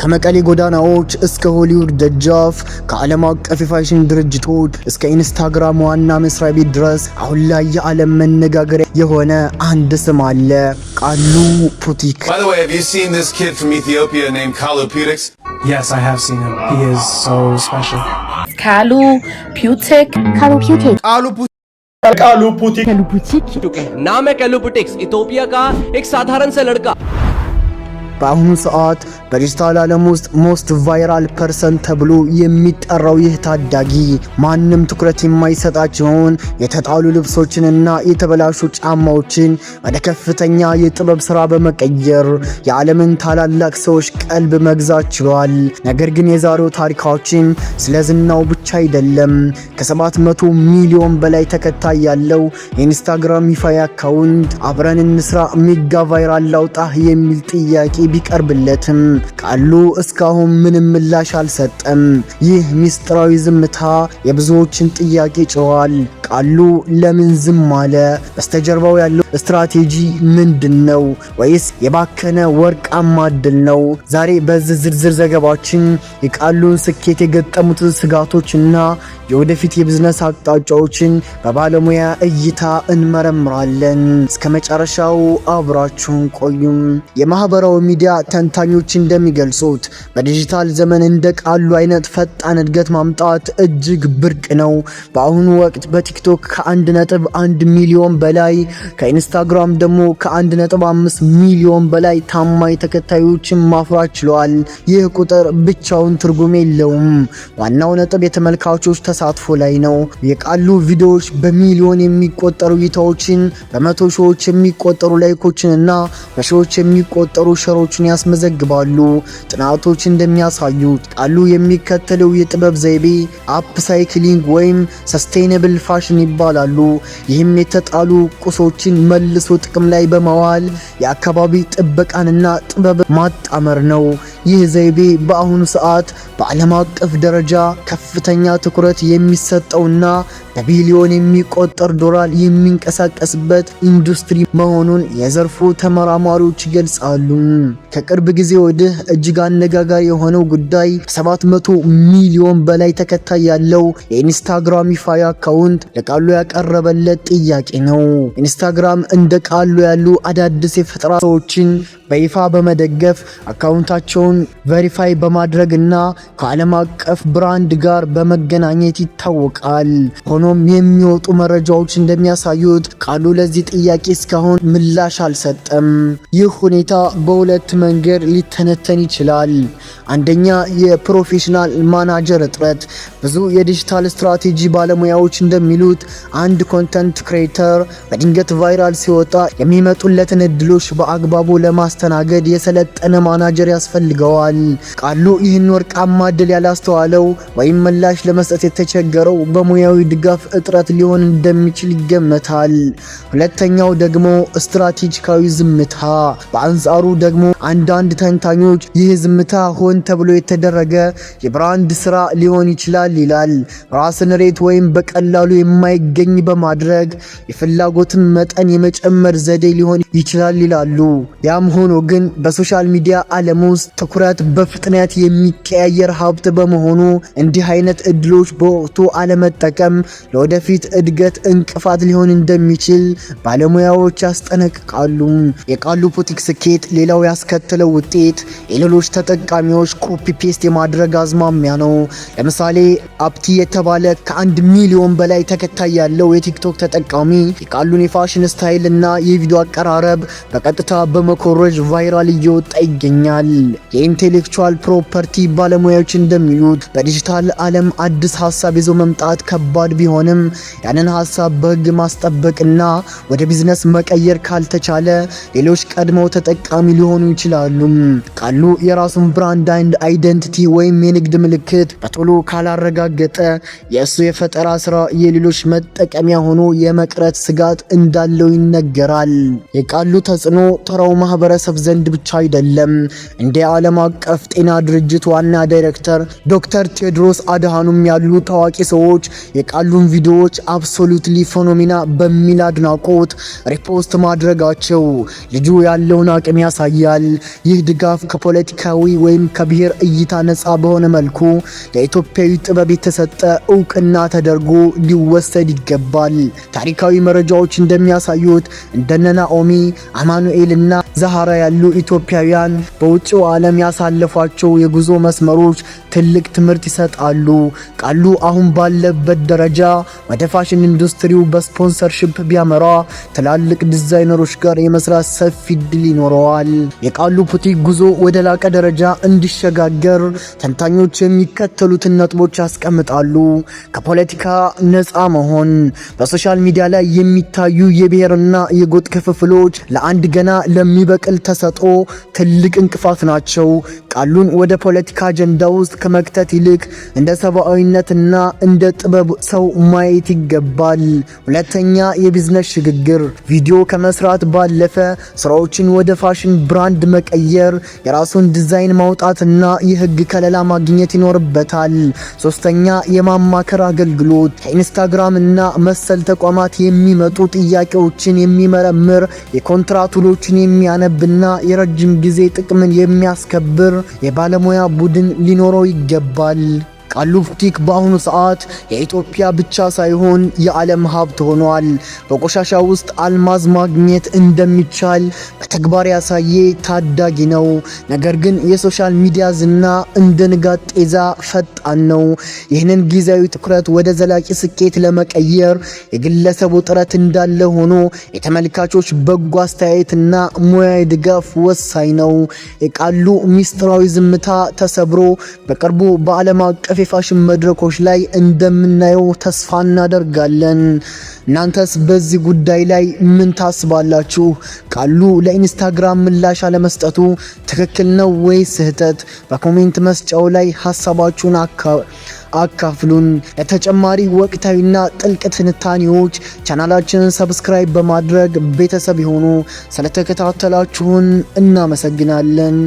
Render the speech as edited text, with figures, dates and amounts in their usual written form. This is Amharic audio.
ከመቀሌ ጎዳናዎች እስከ ሆሊውድ ደጃፍ፣ ከዓለም አቀፍ የፋሽን ድርጅቶች እስከ ኢንስታግራም ዋና መስሪያ ቤት ድረስ አሁን ላይ የዓለም መነጋገሪያ የሆነ አንድ ስም አለ፣ ቃሉ ፑቲክ። By the way, have you seen this kid from Ethiopia named Kalu Putik? Yes, I have seen him. He is so special. Kalu Putik. Kalu Putik. Kalu Putik. Kalu Putik. Kalu Putik. नाम है कालू पुटिक्स, इथियोपिया का एक साधारण सा लड़का। በአሁኑ ሰዓት በዲጂታል ዓለም ውስጥ ሞስት ቫይራል ፐርሰን ተብሎ የሚጠራው ይህ ታዳጊ ማንም ትኩረት የማይሰጣቸውን የተጣሉ ልብሶችንና የተበላሹ ጫማዎችን ወደ ከፍተኛ የጥበብ ሥራ በመቀየር የዓለምን ታላላቅ ሰዎች ቀልብ መግዛት ችሏል። ነገር ግን የዛሬው ታሪካችን ስለ ዝናው ብቻ አይደለም። ከ700 ሚሊዮን በላይ ተከታይ ያለው የኢንስታግራም ይፋዊ አካውንት አብረን እንስራ ሜጋ ቫይራል ላውጣህ የሚል ጥያቄ ቢቀርብለትም ቃሉ እስካሁን ምንም ምላሽ አልሰጠም። ይህ ሚስጥራዊ ዝምታ የብዙዎችን ጥያቄ ጭሯል። ቃሉ ለምን ዝም አለ? በስተጀርባው ያለው ስትራቴጂ ምንድነው? ወይስ የባከነ ወርቃማ ዕድል ነው? ዛሬ በዚህ ዝርዝር ዘገባችን የቃሉን ስኬት የገጠሙትን ስጋቶችና የወደፊት የቢዝነስ አቅጣጫዎችን በባለሙያ እይታ እንመረምራለን። እስከ መጨረሻው አብራችሁን ቆዩም። የማህበራዊ ሚዲያ ተንታኞች እንደሚገልጹት በዲጂታል ዘመን እንደ ቃሉ አይነት ፈጣን እድገት ማምጣት እጅግ ብርቅ ነው። በአሁኑ ወቅት በቲክቶክ ከ1.1 ሚሊዮን በላይ፣ ከኢንስታግራም ደግሞ ከ1.5 ሚሊዮን በላይ ታማኝ ተከታዮችን ማፍራት ችሏል። ይህ ቁጥር ብቻውን ትርጉም የለውም። ዋናው ነጥብ የተመልካቾች ተሳትፎ ላይ ነው። የቃሉ ቪዲዮዎች በሚሊዮን የሚቆጠሩ እይታዎችን፣ በመቶ ሺዎች የሚቆጠሩ ላይኮችንና በሺዎች የሚቆጠሩ ሸሮችን ያስመዘግባሉ። ጥናቶች እንደሚያሳዩት ቃሉ የሚከተለው የጥበብ ዘይቤ አፕ ሳይክሊንግ ወይም ሰስቴይነብል ፋሽን ይባላሉ። ይህም የተጣሉ ቁሶችን መልሶ ጥቅም ላይ በማዋል የአካባቢ ጥበቃንና ጥበብ ማጣመር ነው። ይህ ዘይቤ በአሁኑ ሰዓት በዓለም አቀፍ ደረጃ ከፍተኛ ትኩረት የሚሰጠውና በቢሊዮን የሚቆጠር ዶላር የሚንቀሳቀስበት ኢንዱስትሪ መሆኑን የዘርፉ ተመራማሪዎች ይገልጻሉ። ከቅርብ ጊዜ ወዲህ እጅግ አነጋጋሪ የሆነው ጉዳይ 700 ሚሊዮን በላይ ተከታይ ያለው የኢንስታግራም ይፋዊ አካውንት ለቃሉ ያቀረበለት ጥያቄ ነው። ኢንስታግራም እንደ ቃሉ ያሉ አዳዲስ የፈጠራ ሰዎችን በይፋ በመደገፍ አካውንታቸውን ቬሪፋይ በማድረግና ከዓለም አቀፍ ብራንድ ጋር በመገናኘት ይታወቃል። ሆኖም የሚወጡ መረጃዎች እንደሚያሳዩት ቃሉ ለዚህ ጥያቄ እስካሁን ምላሽ አልሰጠም። ይህ ሁኔታ በሁለት መንገድ ሊተነተን ይችላል። አንደኛ፣ የፕሮፌሽናል ማናጀር እጥረት። ብዙ የዲጂታል ስትራቴጂ ባለሙያዎች እንደሚሉት አንድ ኮንተንት ክሬተር በድንገት ቫይራል ሲወጣ የሚመጡለትን እድሎች በአግባቡ ለማስተናገድ የሰለጠነ ማናጀር ያስፈልገዋል። ቃሉ ይህን ወርቃማ እድል ያላስተዋለው ወይም ምላሽ ለመስጠት የተቸገረው በሙያዊ ድጋፍ እጥረት ሊሆን እንደሚችል ይገመታል። ሁለተኛው ደግሞ ስትራቴጂካዊ ዝምታ። በአንጻሩ ደግሞ አንዳንድ ተንታኞች ይህ ዝምታ ሆን ተብሎ የተደረገ የብራንድ ስራ ሊሆን ይችላል ይላል። ራስን ሬት ወይም በቀላሉ የማይገኝ በማድረግ የፍላጎትን መጠን የመጨመር ዘዴ ሊሆን ይችላል ይላሉ። ያም ሆኖ ግን በሶሻል ሚዲያ ዓለም ውስጥ ትኩረት በፍጥነት የሚቀያየር ሀብት በመሆኑ እንዲህ አይነት እድሎች በወቅቱ አለመጠቀም ለወደፊት እድገት እንቅፋት ሊሆን እንደሚችል ባለሙያዎች ያስጠነቅቃሉ። የቃሉ ፑቲክ ስኬት ሌላው ያስከተለው ውጤት የሌሎች ተጠቃሚዎች ኮፒ ፔስት የማድረግ አዝማሚያ ነው። ለምሳሌ አፕቲ የተባለ ከ1 ሚሊዮን በላይ ተከታይ ያለው የቲክቶክ ተጠቃሚ የቃሉን የፋሽን ስታይል እና የቪዲዮ አቀራረብ በቀጥታ በመኮረጅ ቫይራል እየወጣ ይገኛል። የኢንቴሌክቹዋል ፕሮፐርቲ ባለሙያዎች እንደሚሉት በዲጂታል ዓለም አዲስ ሀሳብ ይዞ መምጣት ከባድ ቢሆንም ያንን ሀሳብ በሕግ ማስጠበቅና ወደ ቢዝነስ መቀየር ካልተቻለ ሌሎች ቀድመው ተጠቃሚ ሊሆኑ ይችላሉ። ቃሉ የራሱን ብራንድ አንድ አይደንቲቲ ወይም የንግድ ምልክት በቶሎ ካላረጋገጠ የእሱ የፈጠራ ስራ የሌሎች መጠቀሚያ ሆኖ የመቅረት ስጋት እንዳለው ይነገራል። የቃሉ ተጽዕኖ ተራው ማህበረሰብ ዘንድ ብቻ አይደለም። እንደ የዓለም አቀፍ ጤና ድርጅት ዋና ዳይሬክተር ዶክተር ቴድሮስ አድሃኖም ያሉ ታዋቂ ሰዎች የቃሉን ቪዲዮዎች አብሶሉትሊ ፌኖሜና በሚል አድናቆት ሪፖስት ማድረጋቸው ልጁ ያለውን አቅም ያሳያል። ይህ ድጋፍ ከፖለቲካዊ ወይም ከብሔር እይታ ነፃ በሆነ መልኩ ለኢትዮጵያዊ ጥበብ የተሰጠ እውቅና ተደርጎ ሊወሰድ ይገባል። ታሪካዊ መረጃዎች እንደሚያሳዩት እንደነ ናኦሚ፣ አማኑኤልና ዛሃራ ያሉ ኢትዮጵያውያን በውጭው ዓለም ያሳለፏቸው የጉዞ መስመሮች ትልቅ ትምህርት ይሰጣሉ። ቃሉ አሁን ባለበት ደረጃ ወደ ፋሽን ኢንዱስትሪው በስፖንሰርሺፕ ቢያመራ ትላልቅ ዲዛይነሮች ጋር የመስራት ሰፊ እድል ይኖረዋል። የቃሉ ቡቲክ ጉዞ ወደ ላቀ ደረጃ እንዲሸጋገር ተንታኞች የሚከተሉትን ነጥቦች ያስቀምጣሉ። ከፖለቲካ ነፃ መሆን። በሶሻል ሚዲያ ላይ የሚታዩ የብሔርና የጎጥ ክፍፍሎች ለአንድ ገና ለሚበቅል ተሰጥኦ ትልቅ እንቅፋት ናቸው። ቃሉን ወደ ፖለቲካ አጀንዳ ውስጥ ከመክተት ይልቅ እንደ ሰብአዊነትና እንደ ጥበብ ሰው ማየት ይገባል። ሁለተኛ፣ የቢዝነስ ሽግግር። ቪዲዮ ከመስራት ባለፈ ስራዎችን ወደ ፋሽን ብራንድ መቀየር፣ የራሱን ዲዛይን ማውጣትና የህግ ከለላ ማግኘት ይኖርበታል። ሶስተኛ፣ የማማከር አገልግሎት። ከኢንስታግራም እና መሰል ተቋማት የሚመጡ ጥያቄዎችን የሚመረምር፣ የኮንትራት ውሎችን የሚያነብና የረጅም ጊዜ ጥቅምን የሚያስከብር የባለሙያ ቡድን ሊኖረው ይገባል። ቃሉ ቡቲክ በአሁኑ ሰዓት የኢትዮጵያ ብቻ ሳይሆን የዓለም ሀብት ሆኗል። በቆሻሻ ውስጥ አልማዝ ማግኘት እንደሚቻል በተግባር ያሳየ ታዳጊ ነው። ነገር ግን የሶሻል ሚዲያ ዝና እንደ ንጋት ጤዛ ፈጣን ነው። ይህንን ጊዜያዊ ትኩረት ወደ ዘላቂ ስኬት ለመቀየር የግለሰቡ ጥረት እንዳለ ሆኖ የተመልካቾች በጎ አስተያየትና ሙያዊ ድጋፍ ወሳኝ ነው። የቃሉ ሚስጥራዊ ዝምታ ተሰብሮ በቅርቡ በዓለም አቀፍ የፋሽን መድረኮች ላይ እንደምናየው ተስፋ እናደርጋለን። እናንተስ በዚህ ጉዳይ ላይ ምን ታስባላችሁ? ቃሉ ለኢንስታግራም ምላሽ አለመስጠቱ ትክክል ነው ወይስ ስህተት? በኮሜንት መስጫው ላይ ሐሳባችሁን አካፍሉን። ለተጨማሪ ወቅታዊና ጥልቅ ትንታኔዎች ቻናላችንን ሰብስክራይብ በማድረግ ቤተሰብ ይሁኑ። ስለተከታተላችሁን እናመሰግናለን።